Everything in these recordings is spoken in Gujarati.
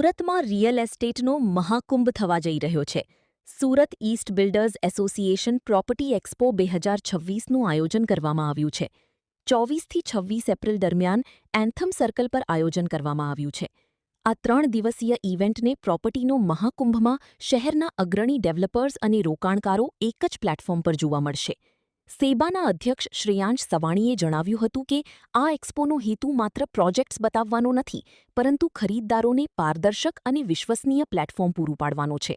સુરતમાં રિયલ એસ્ટેટનો મહાકુંભ થવા જઈ રહ્યો છે. Surat east builders association property expo 2026નું આયોજન કરવામાં આવ્યું છે. 24થી 26 એપ્રિલ દરમિયાન એન્થમ સર્કલ પર આયોજન કરવામાં આવ્યું છે. આ 3 દિવસીય ઇવેન્ટને પ્રોપર્ટીનો મહાકુંભમાં શહેરના અગ્રણી ડેવલપર્સ અને રોકાણકારો એક જ પ્લેટફોર્મ પર જોવા મળશે. સેબાના અધ્યક્ષ શ્રેયાંશ સવાણીએ જણાવ્યું હતું કે આ એક્સપોનો હેતુ માત્ર પ્રોજેક્ટ્સ બતાવવાનો નથી, પરંતુ ખરીદદારોને પારદર્શક અને વિશ્વસનીય પ્લેટફોર્મ પૂરું પાડવાનો છે.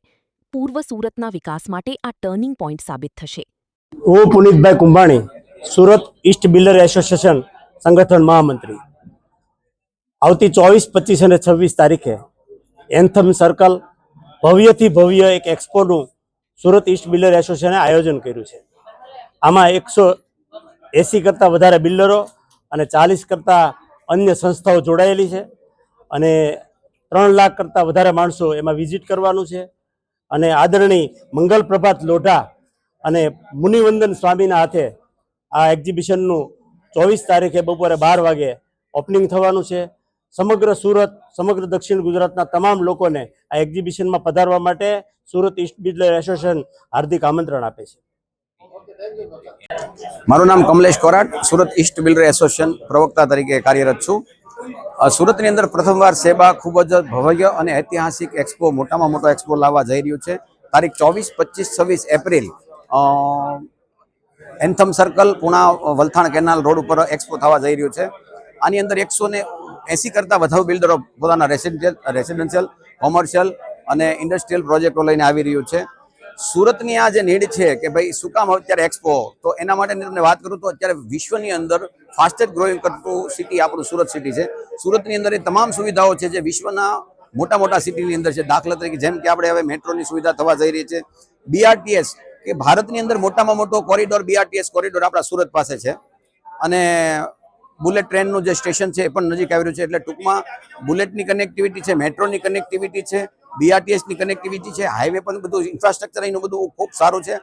પૂર્વ સુરતના વિકાસ માટે આ ટર્નિંગ પોઈન્ટ સાબિત થશે. હું Punitbhai Kumbhani, Surat east builder association સંગઠન મહામંત્રી. આવતી 24, 25 અને 26 તારીખે એન્થમ સર્કલ ભવ્યથી ભવ્ય એક એક્સપોનું સુરત ઇસ્ટ બિલ્ડર એસોસિએશને આયોજન કર્યું છે. આમાં 180 કરતાં વધારે બિલ્ડરો અને 40 કરતાં અન્ય સંસ્થાઓ જોડાયેલી છે અને 3 લાખ કરતાં વધારે માણસો એમાં વિઝિટ કરવાનું છે. અને આદરણીય મંગલ પ્રભાત લોઢા અને મુનિવંદન સ્વામીના હાથે આ એક્ઝિબિશનનું 24 તારીખે બપોરે 12 વાગે ઓપનિંગ થવાનું છે. સમગ્ર સુરત, સમગ્ર દક્ષિણ ગુજરાતના તમામ લોકોને આ એક્ઝિબિશનમાં પધારવા માટે સુરત ઇસ્ટ બિલ્ડર એસોસિએશન હાર્દિક આમંત્રણ આપે છે. મારું નામ Kamlesh Korat, Surat east builder association પ્રવક્તા તરીકે કાર્યરત છું. સુરતની અંદર પ્રથમવાર સેબા ખૂબ જ ભવ્ય અને ઐતિહાસિક એક્સપો, મોટામાં મોટો એક્સપો લાવવા જઈ રહ્યું છે. તારીખ 24, 25, 26 April anthem circle Puna Valthan canal road ઉપર એક્સપો થવા જઈ રહ્યું છે. આની અંદર 180 કરતાં વધુ બિલ્ડરો પોતાના રેસિડેન્શિયલ, કોમર્શિયલ અને ઇન્ડસ્ટ્રીયલ પ્રોજેક્ટો લઈને આવી રહ્યું છે. સુરતની આ જે નીડ છે કે ભાઈ શું કામ અત્યારે એક્સપો, તો એના માટે તમને વાત કરું તો અત્યારે વિશ્વની અંદર ફાસ્ટેસ્ટ ગ્રોઈંગ કરતું સિટી આપણું સુરત સિટી છે. સુરતની અંદર એ તમામ સુવિધાઓ છે જે વિશ્વના મોટા મોટા સિટીની અંદર છે. દાખલા તરીકે જેમ કે આપણે હવે મેટ્રોની સુવિધા થવા જઈ રહી છે. BRTS કે ભારતની અંદર મોટામાં મોટો કોરિડોર BRTS કોરિડોર આપણા સુરત પાસે છે. અને બુલેટ ટ્રેનનું જે સ્ટેશન છે એ પણ નજીક આવી રહ્યું છે. એટલે ટૂંકમાં બુલેટની કનેક્ટિવિટી છે, મેટ્રોની કનેક્ટિવિટી છે, BRTSની કનેક્ટિવિટી છે, હાઈવે પણ બધું ઇન્ફ્રાસ્ટ્રક્ચર અહીંનું બધું ખૂબ સારું છે.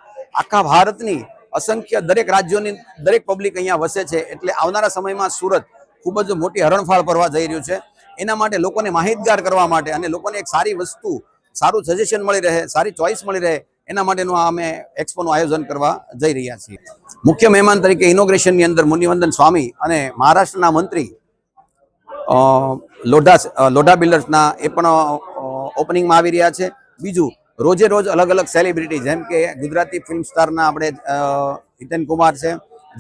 આખા ભારતની અસંખ્ય દરેક રાજ્યોની દરેક પબ્લિક અહીંયા વસે છે. એટલે આવનારા સમયમાં સુરત ખૂબ જ મોટી હરણફાળ ભરવા જઈ રહ્યું છે. એના માટે લોકોને માહિતગાર કરવા માટે અને લોકોને એક સારી વસ્તુ, સારું સજેશન મળી રહે, સારી ચોઇસ મળી રહે, એના માટેનું આ અમે એક્સપોનું આયોજન કરવા જઈ રહ્યા છીએ. મુખ્ય મહેમાન તરીકે ઇનોગ્રેશનની અંદર મુનિવંદન સ્વામી અને મહારાષ્ટ્રના મંત્રી લોઢા બિલ્ડર્સના એ પણ ઓપનિંગમાં આવી રહ્યા છે. બીજું, રોજે રોજ અલગ અલગ સેલિબ્રિટી જેમ કે ગુજરાતી ફિલ્મ સ્ટારના આપણે હિતેન કુમાર છે,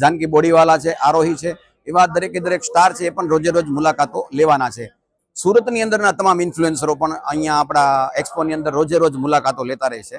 જાનકી બોડીવાલા છે, આરોહી છે, એવા દરેકે દરેક સ્ટાર છે એ પણ રોજે રોજ મુલાકાતો લેવાના છે. સુરતની અંદરના તમામ ઇન્ફ્લુએન્સરો પણ અહીંયા આપણા એક્સપોની અંદર રોજે રોજ મુલાકાતો લેતા રહેશે.